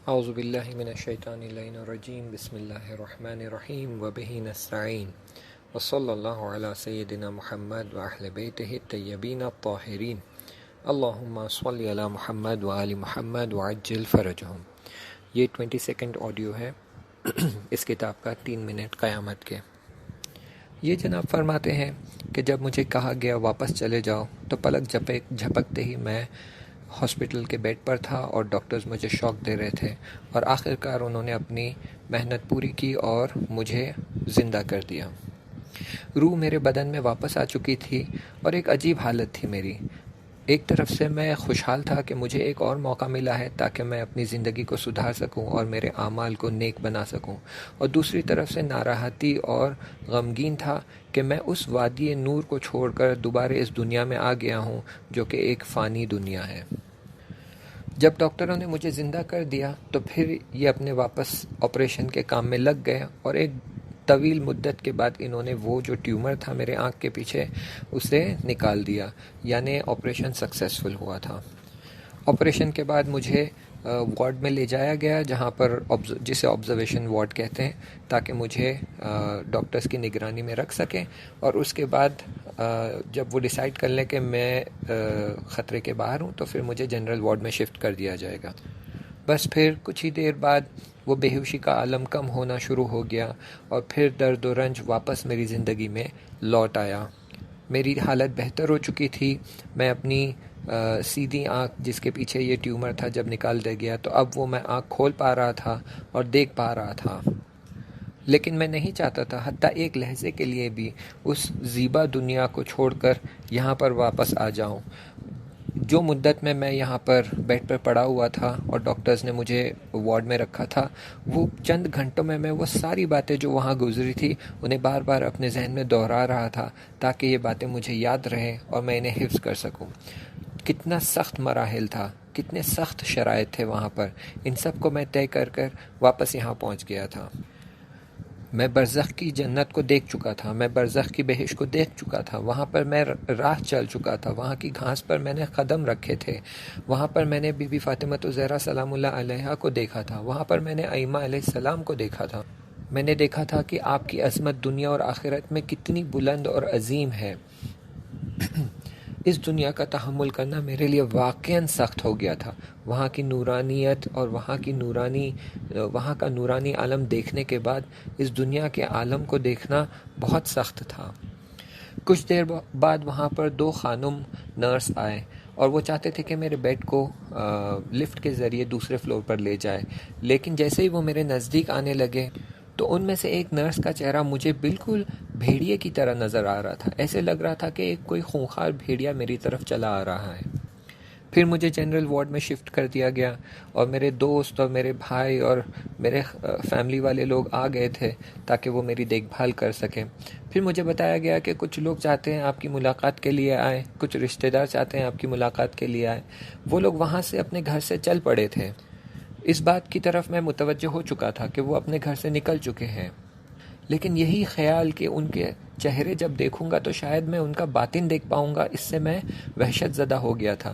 اعوذ باللہ من الشیطان اللعین الرجیم بسم اللہ الرحمن الرحیم وبہ نستعین وصلی اللہ علی سیدنا محمد واہل بیتہ الطیبین الطاہرین اللہم صلی علی محمد وآل محمد وعجل فرجہم۔ یہ 22 آڈیو ہے اس کتاب کا 3 منٹ قیامت کے۔ یہ جناب فرماتے ہیں کہ جب مجھے کہا گیا واپس چلے جاؤ تو پلک جھپکتے ہی میں ہاسپٹل کے بیڈ پر تھا اور ڈاکٹرز مجھے شوق دے رہے تھے، اور آخرکار انہوں نے اپنی محنت پوری کی اور مجھے زندہ کر دیا۔ روح میرے بدن میں واپس آ چکی تھی اور ایک عجیب حالت تھی میری۔ ایک طرف سے میں خوشحال تھا کہ مجھے ایک اور موقع ملا ہے تاکہ میں اپنی زندگی کو سدھار سکوں اور میرے اعمال کو نیک بنا سکوں، اور دوسری طرف سے ناراحتی اور غمگین تھا کہ میں اس وادی نور کو چھوڑ کر دوبارہ اس دنیا میں آ گیا ہوں جو کہ ایک فانی دنیا ہے۔ جب ڈاکٹروں نے مجھے زندہ کر دیا تو پھر یہ اپنے واپس آپریشن کے کام میں لگ گئے، اور ایک طویل مدت کے بعد انہوں نے وہ جو ٹیومر تھا میرے آنکھ کے پیچھے اسے نکال دیا، یعنی آپریشن سکسیسفل ہوا تھا۔ آپریشن کے بعد مجھے وارڈ میں لے جایا گیا جہاں پر جسے آبزرویشن وارڈ کہتے ہیں، تاکہ مجھے ڈاکٹرز کی نگرانی میں رکھ سکیں، اور اس کے بعد جب وہ ڈیسائیڈ کر لیں کہ میں خطرے کے باہر ہوں تو پھر مجھے جنرل وارڈ میں شفٹ کر دیا جائے گا۔ بس پھر کچھ ہی دیر بعد وہ بے ہوشی کا عالم کم ہونا شروع ہو گیا، اور پھر درد و رنج واپس میری زندگی میں لوٹ آیا۔ میری حالت بہتر ہو چکی تھی، میں اپنی سیدھی آنکھ جس کے پیچھے یہ ٹیومر تھا جب نکال دیا گیا تو اب وہ میں آنکھ کھول پا رہا تھا اور دیکھ پا رہا تھا، لیکن میں نہیں چاہتا تھا حتیٰ ایک لحظے کے لیے بھی اس زیبا دنیا کو چھوڑ کر یہاں پر واپس آ جاؤں۔ جو مدت میں یہاں پر بیڈ پر پڑا ہوا تھا اور ڈاکٹرز نے مجھے وارڈ میں رکھا تھا، وہ چند گھنٹوں میں وہ ساری باتیں جو وہاں گزری تھی انہیں بار بار اپنے ذہن میں دہرا رہا تھا تاکہ یہ باتیں مجھے یاد رہیں اور میں انہیں حفظ کر سکوں۔ کتنا سخت مراحل تھا، کتنے سخت شرائط تھے وہاں پر، ان سب کو میں طے کر واپس یہاں پہنچ گیا تھا۔ میں برزخ کی جنت کو دیکھ چکا تھا، میں برزخ کی بہشت کو دیکھ چکا تھا، وہاں پر میں راہ چل چکا تھا، وہاں کی گھاس پر میں نے قدم رکھے تھے، وہاں پر میں نے بی بی فاطمہ الزہرا سلام اللہ علیہا کو دیکھا تھا، وہاں پر میں نے ائمہ علیہ السلام کو دیکھا تھا۔ میں نے دیکھا تھا کہ آپ کی عظمت دنیا اور آخرت میں کتنی بلند اور عظیم ہے۔ اس دنیا کا تحمل کرنا میرے لیے واقعاً سخت ہو گیا تھا۔ وہاں کی نورانیت اور وہاں کا نورانی عالم دیکھنے کے بعد اس دنیا کے عالم کو دیکھنا بہت سخت تھا۔ کچھ دیر بعد وہاں پر 2 خانم نرس آئے اور وہ چاہتے تھے کہ میرے بیڈ کو لفٹ کے ذریعے دوسرے فلور پر لے جائے، لیکن جیسے ہی وہ میرے نزدیک آنے لگے تو ان میں سے ایک نرس کا چہرہ مجھے بالکل بھیڑیے کی طرح نظر آ رہا تھا، ایسے لگ رہا تھا کہ کوئی خونخوار بھیڑیا میری طرف چلا آ رہا ہے۔ پھر مجھے جنرل وارڈ میں شفٹ کر دیا گیا، اور میرے دوست اور میرے بھائی اور میرے فیملی والے لوگ آ گئے تھے تاکہ وہ میری دیکھ بھال کر سکیں۔ پھر مجھے بتایا گیا کہ کچھ لوگ چاہتے ہیں آپ کی ملاقات کے لیے آئیں، کچھ رشتہ دار چاہتے ہیں آپ کی ملاقات کے لیے آئیں۔ وہ لوگ وہاں سے اپنے گھر سے چل پڑے تھے۔ اس بات کی طرف میں متوجہ ہو چکا تھا کہ وہ اپنے گھر سے نکل چکے ہیں، لیکن یہی خیال کہ ان کے چہرے جب دیکھوں گا تو شاید میں ان کا باطن دیکھ پاؤں گا، اس سے میں وحشت زدہ ہو گیا تھا،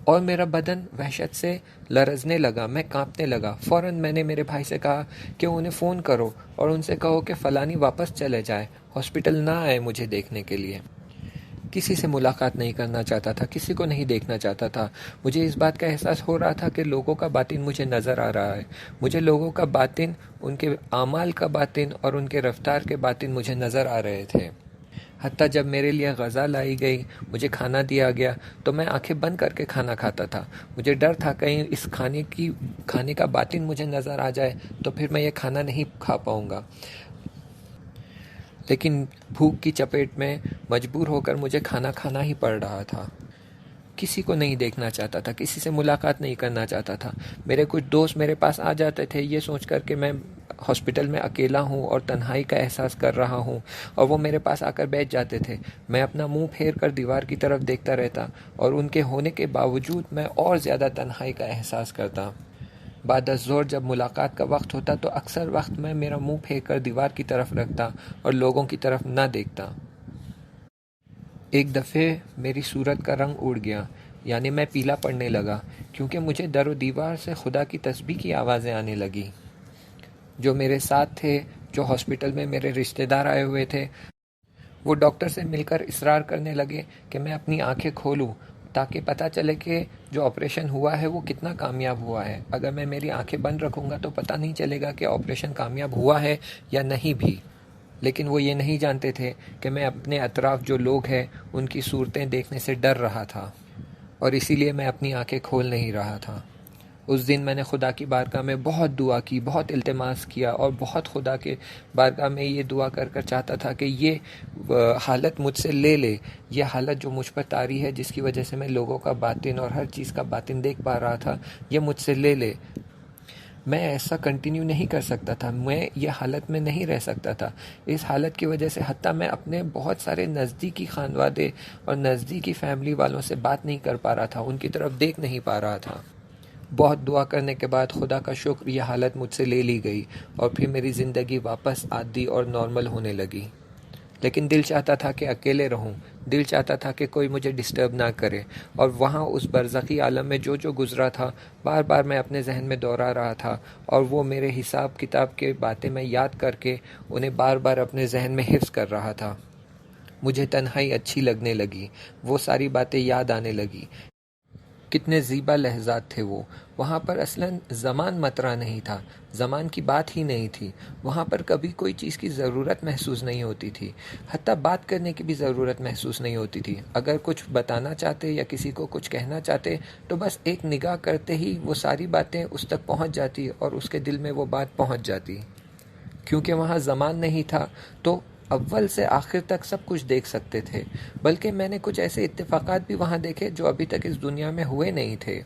اور میرا بدن وحشت سے لرزنے لگا، میں کانپنے لگا۔ فوراً میں نے میرے بھائی سے کہا کہ انہیں فون کرو اور ان سے کہو کہ فلانی واپس چلے جائے، ہاسپٹل نہ آئے مجھے دیکھنے کے لیے۔ کسی سے ملاقات نہیں کرنا چاہتا تھا، کسی کو نہیں دیکھنا چاہتا تھا۔ مجھے اس بات کا احساس ہو رہا تھا کہ لوگوں کا باطن مجھے نظر آ رہا ہے، مجھے لوگوں کا باطن، ان کے اعمال کا باطن اور ان کے رفتار کے باطن مجھے نظر آ رہے تھے۔ حتیٰ جب میرے لیے غذا لائی گئی، مجھے کھانا دیا گیا تو میں آنکھیں بند کر کے کھانا کھاتا تھا۔ مجھے ڈر تھا کہیں اس کھانے کا باطن مجھے نظر آ جائے تو پھر میں یہ کھانا نہیں کھا پاؤں گا، لیکن بھوک کی چپیٹ میں مجبور ہو کر مجھے کھانا کھانا ہی پڑ رہا تھا۔ کسی کو نہیں دیکھنا چاہتا تھا، کسی سے ملاقات نہیں کرنا چاہتا تھا۔ میرے کچھ دوست میرے پاس آ جاتے تھے یہ سوچ کر کہ میں ہاسپٹل میں اکیلا ہوں اور تنہائی کا احساس کر رہا ہوں، اور وہ میرے پاس آ کر بیٹھ جاتے تھے۔ میں اپنا منہ پھیر کر دیوار کی طرف دیکھتا رہتا، اور ان کے ہونے کے باوجود میں اور زیادہ تنہائی کا احساس کرتا۔ بعد ازظہر جب ملاقات کا وقت ہوتا تو اکثر وقت میں میرا منہ پھیر کر دیوار کی طرف رکھتا اور لوگوں کی طرف نہ دیکھتا۔ ایک دفعہ میری صورت کا رنگ اڑ گیا، یعنی میں پیلا پڑنے لگا، کیونکہ مجھے در و دیوار سے خدا کی تسبیح کی آوازیں آنے لگیں۔ جو میرے ساتھ تھے، جو ہاسپٹل میں میرے رشتہ دار آئے ہوئے تھے، وہ ڈاکٹر سے مل کر اصرار کرنے لگے کہ میں اپنی آنکھیں کھولوں تاکہ پتہ چلے کہ جو آپریشن ہوا ہے وہ کتنا کامیاب ہوا ہے۔ اگر میں میری آنکھیں بند رکھوں گا تو پتہ نہیں چلے گا کہ آپریشن کامیاب ہوا ہے یا نہیں بھی۔ لیکن وہ یہ نہیں جانتے تھے کہ میں اپنے اطراف جو لوگ ہیں ان کی صورتیں دیکھنے سے ڈر رہا تھا، اور اسی لیے میں اپنی آنکھیں کھول نہیں رہا تھا۔ اس دن میں نے خدا کی بارگاہ میں بہت دعا کی، بہت التماس کیا، اور بہت خدا کے بارگاہ میں یہ دعا کر کر چاہتا تھا کہ یہ حالت مجھ سے لے لے، یہ حالت جو مجھ پر طاری ہے، جس کی وجہ سے میں لوگوں کا باطن اور ہر چیز کا باطن دیکھ پا رہا تھا، یہ مجھ سے لے لے۔ میں ایسا کنٹینیو نہیں کر سکتا تھا، میں یہ حالت میں نہیں رہ سکتا تھا۔ اس حالت کی وجہ سے حتیٰ میں اپنے بہت سارے نزدیکی خانوادے اور نزدیکی فیملی والوں سے بات نہیں کر پا رہا تھا، ان کی طرف دیکھ نہیں پا رہا تھا۔ بہت دعا کرنے کے بعد خدا کا شکر یہ حالت مجھ سے لے لی گئی، اور پھر میری زندگی واپس عادی اور نارمل ہونے لگی۔ لیکن دل چاہتا تھا کہ اکیلے رہوں، دل چاہتا تھا کہ کوئی مجھے ڈسٹرب نہ کرے، اور وہاں اس برزخی عالم میں جو گزرا تھا بار بار میں اپنے ذہن میں دوہرا رہا تھا، اور وہ میرے حساب کتاب کے باتیں میں یاد کر کے انہیں بار بار اپنے ذہن میں حفظ کر رہا تھا۔ مجھے تنہائی اچھی لگنے لگی، وہ ساری باتیں یاد آنے لگی۔ کتنے زیبا لحظات تھے وہ۔ وہاں پر اصلاً زمان مطرح نہیں تھا، زمان کی بات ہی نہیں تھی۔ وہاں پر کبھی کوئی چیز کی ضرورت محسوس نہیں ہوتی تھی، حتیٰ بات کرنے کی بھی ضرورت محسوس نہیں ہوتی تھی۔ اگر کچھ بتانا چاہتے یا کسی کو کچھ کہنا چاہتے تو بس ایک نگاہ کرتے ہی وہ ساری باتیں اس تک پہنچ جاتی، اور اس کے دل میں وہ بات پہنچ جاتی۔ کیونکہ وہاں زمان نہیں تھا تو اول سے آخر تک سب کچھ دیکھ سکتے تھے، بلکہ میں نے کچھ ایسے اتفاقات بھی وہاں دیکھے جو ابھی تک اس دنیا میں ہوئے نہیں تھے۔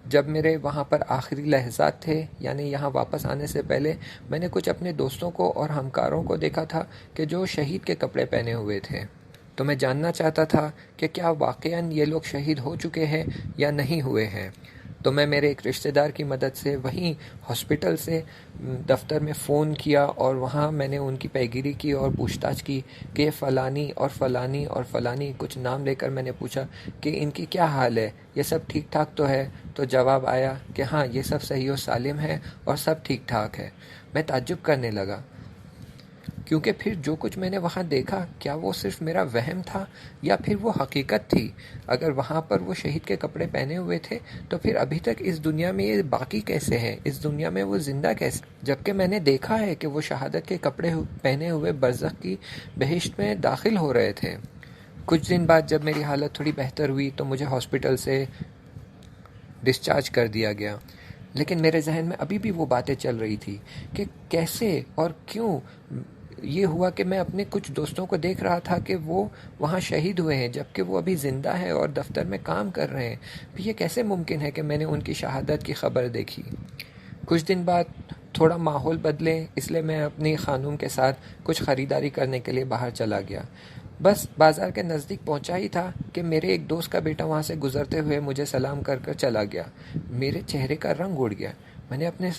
جب میرے وہاں پر آخری لحظات تھے، یعنی یہاں واپس آنے سے پہلے، میں نے کچھ اپنے دوستوں کو اور ہمکاروں کو دیکھا تھا کہ جو شہید کے کپڑے پہنے ہوئے تھے۔ تو میں جاننا چاہتا تھا کہ کیا واقعاً یہ لوگ شہید ہو چکے ہیں یا نہیں ہوئے ہیں۔ تو میں میرے ایک رشتہ دار کی مدد سے وہیں ہاسپٹل سے دفتر میں فون کیا، اور وہاں میں نے ان کی پیگیری کی اور پوچھ تاچھ کی کہ فلانی اور فلانی اور فلانی، کچھ نام لے کر میں نے پوچھا کہ ان کی کیا حال ہے، یہ سب ٹھیک ٹھاک تو ہے؟ تو جواب آیا کہ ہاں، یہ سب صحیح و سالم ہے اور سب ٹھیک ٹھاک ہے۔ میں تعجب کرنے لگا، کیونکہ پھر جو کچھ میں نے وہاں دیکھا، کیا وہ صرف میرا وہم تھا یا پھر وہ حقیقت تھی؟ اگر وہاں پر وہ شہید کے کپڑے پہنے ہوئے تھے تو پھر ابھی تک اس دنیا میں یہ باقی کیسے ہیں، اس دنیا میں وہ زندہ کیسے؟ جبکہ میں نے دیکھا ہے کہ وہ شہادت کے کپڑے پہنے ہوئے برزخ کی بہشت میں داخل ہو رہے تھے۔ کچھ دن بعد جب میری حالت تھوڑی بہتر ہوئی تو مجھے ہاسپٹل سے ڈسچارج کر دیا گیا، لیکن میرے ذہن میں ابھی بھی وہ باتیں چل رہی تھی کہ کیسے اور کیوں یہ ہوا کہ میں اپنے کچھ دوستوں کو دیکھ رہا تھا کہ وہ وہاں شہید ہوئے ہیں جبکہ وہ ابھی زندہ ہیں اور دفتر میں کام کر رہے ہیں۔ یہ کیسے ممکن ہے کہ میں نے ان کی شہادت کی خبر دیکھی؟ کچھ دن بعد تھوڑا ماحول بدلے، اس لیے میں اپنی خانم کے ساتھ کچھ خریداری کرنے کے لیے باہر چلا گیا۔ بس بازار کے نزدیک پہنچا ہی تھا کہ میرے ایک دوست کا بیٹا وہاں سے گزرتے ہوئے مجھے سلام کر کر چلا گیا۔ میرے چہرے کا رنگ اڑ گیا۔ میں نے اپنے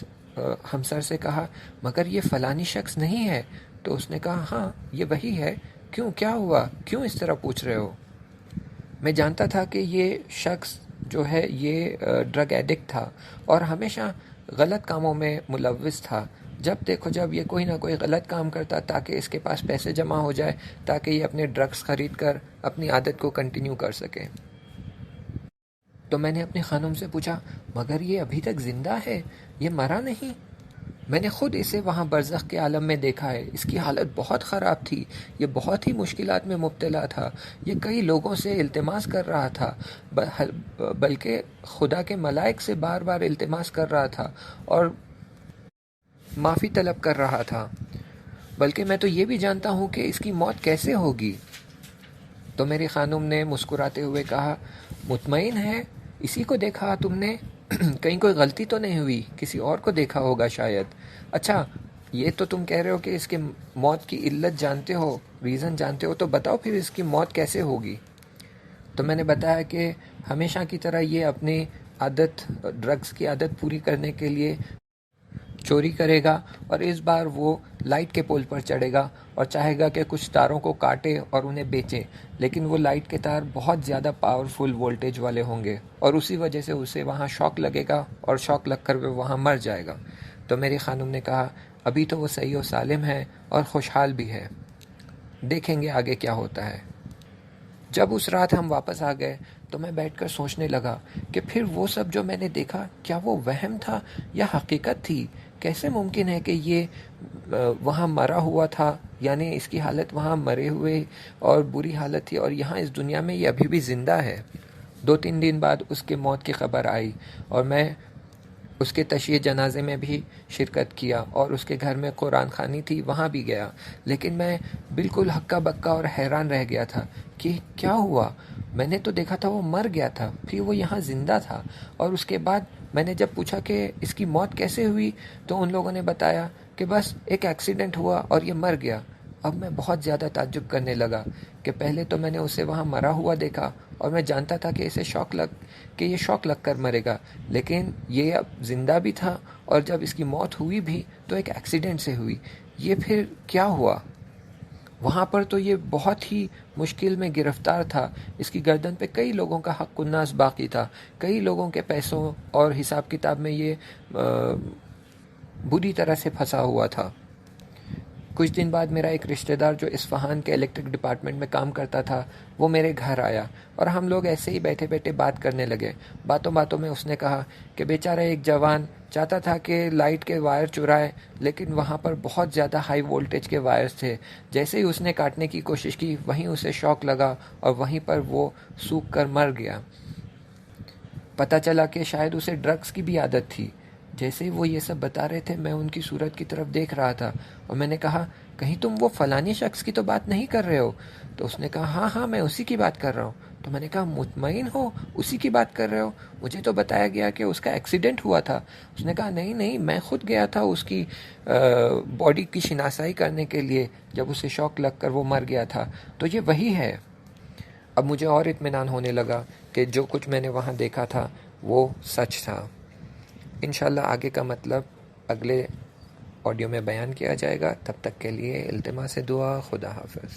ہمسر سے کہا، مگر یہ فلانی شخص نہیں ہے؟ تو اس نے کہا، ہاں یہ وہی ہے۔ کیوں، کیا ہوا، کیوں اس طرح پوچھ رہے ہو؟ میں جانتا تھا کہ یہ شخص جو ہے یہ ڈرگ ایڈکٹ تھا اور ہمیشہ غلط کاموں میں ملوث تھا۔ جب دیکھو جب یہ کوئی نہ کوئی غلط کام کرتا تاکہ اس کے پاس پیسے جمع ہو جائے، تاکہ یہ اپنے ڈرگز خرید کر اپنی عادت کو کنٹینیو کر سکے۔ تو میں نے اپنی خانم سے پوچھا، مگر یہ ابھی تک زندہ ہے، یہ مرا نہیں؟ میں نے خود اسے وہاں برزخ کے عالم میں دیکھا ہے، اس کی حالت بہت خراب تھی، یہ بہت ہی مشکلات میں مبتلا تھا، یہ کئی لوگوں سے التماس کر رہا تھا، بلکہ خدا کے ملائک سے بار بار التماس کر رہا تھا اور معافی طلب کر رہا تھا، بلکہ میں تو یہ بھی جانتا ہوں کہ اس کی موت کیسے ہوگی۔ تو میری خانم نے مسکراتے ہوئے کہا، مطمئن ہے؟ اسی کو دیکھا تم نے؟ کہیں کوئی غلطی تو نہیں ہوئی؟ کسی اور کو دیکھا ہوگا شاید۔ اچھا، یہ تو تم کہہ رہے ہو کہ اس کی موت کی علت جانتے ہو، ریزن جانتے ہو، تو بتاؤ پھر اس کی موت کیسے ہوگی؟ تو میں نے بتایا کہ ہمیشہ کی طرح یہ اپنی عادت، ڈرگز کی عادت پوری کرنے کے لیے چوری کرے گا اور اس بار وہ لائٹ کے پول پر چڑھے گا اور چاہے گا کہ کچھ تاروں کو کاٹے اور انہیں بیچے، لیکن وہ لائٹ کے تار بہت زیادہ پاورفل وولٹیج والے ہوں گے اور اسی وجہ سے اسے وہاں شاک لگے گا اور شاک لگ کر وہ وہاں مر جائے گا۔ تو میری خانم نے کہا ابھی تو وہ صحیح و سالم ہے اور خوشحال بھی ہے، دیکھیں گے آگے کیا ہوتا ہے۔ جب اس رات ہم واپس آ گئے تو میں بیٹھ کر سوچنے لگا کہ پھر وہ سب جو میں نے دیکھا کیا وہ وہم تھا یا حقیقت تھی؟ کیسے ممکن ہے کہ یہ وہاں مرا ہوا تھا، یعنی اس کی حالت وہاں مرے ہوئے اور بری حالت تھی، اور یہاں اس دنیا میں یہ ابھی بھی زندہ ہے۔ 2-3 دن بعد اس کے موت کی خبر آئی اور میں اس کے تشییع جنازے میں بھی شرکت کیا اور اس کے گھر میں قرآن خوانی تھی، وہاں بھی گیا، لیکن میں بالکل ہکا بکا اور حیران رہ گیا تھا کہ کیا ہوا۔ میں نے تو دیکھا تھا وہ مر گیا تھا، پھر وہ یہاں زندہ تھا، اور اس کے بعد میں نے جب پوچھا کہ اس کی موت کیسے ہوئی تو ان لوگوں نے بتایا کہ بس ایک ایکسیڈنٹ ہوا اور یہ مر گیا۔ اب میں بہت زیادہ تعجب کرنے لگا کہ پہلے تو میں نے اسے وہاں مرا ہوا دیکھا اور میں جانتا تھا کہ یہ شوک لگ کر مرے گا، لیکن یہ اب زندہ بھی تھا، اور جب اس کی موت ہوئی بھی تو ایک ایکسیڈنٹ سے ہوئی۔ یہ پھر کیا ہوا؟ وہاں پر تو یہ بہت ہی مشکل میں گرفتار تھا، اس کی گردن پہ کئی لوگوں کا حق الناس باقی تھا، کئی لوگوں کے پیسوں اور حساب کتاب میں یہ بری طرح سے پھنسا ہوا تھا۔ کچھ دن بعد میرا ایک رشتہ دار جو اصفہان کے الیکٹرک ڈپارٹمنٹ میں کام کرتا تھا وہ میرے گھر آیا اور ہم لوگ ایسے ہی بیٹھے بیٹھے بات کرنے لگے۔ باتوں باتوں میں اس نے کہا کہ بیچارہ ایک جوان چاہتا تھا کہ لائٹ کے وائر چرائے، لیکن وہاں پر بہت زیادہ ہائی وولٹیج کے وائرز تھے، جیسے ہی اس نے کاٹنے کی کوشش کی وہیں اسے شاک لگا اور وہیں پر وہ سوکھ کر مر گیا۔ پتہ چلا کہ شاید اسے ڈرگز کی بھی عادت تھی۔ جیسے ہی وہ یہ سب بتا رہے تھے میں ان کی صورت کی طرف دیکھ رہا تھا اور میں نے کہا کہیں تم وہ فلانی شخص کی تو بات نہیں کر رہے ہو؟ تو اس نے کہا ہاں میں اسی کی بات کر رہا ہوں۔ تو میں نے کہا مطمئن ہو اسی کی بات کر رہے ہو؟ مجھے تو بتایا گیا کہ اس کا ایکسیڈنٹ ہوا تھا۔ اس نے کہا نہیں میں خود گیا تھا اس کی باڈی کی شناسائی کرنے کے لیے جب اسے شوک لگ کر وہ مر گیا تھا، تو یہ وہی ہے۔ اب مجھے اور اطمینان ہونے لگا کہ جو کچھ میں نے وہاں دیکھا تھا وہ سچ تھا۔ انشاءاللہ آگے کا مطلب اگلے آڈیو میں بیان کیا جائے گا۔ تب تک کے لیے التماس دعا، خدا حافظ۔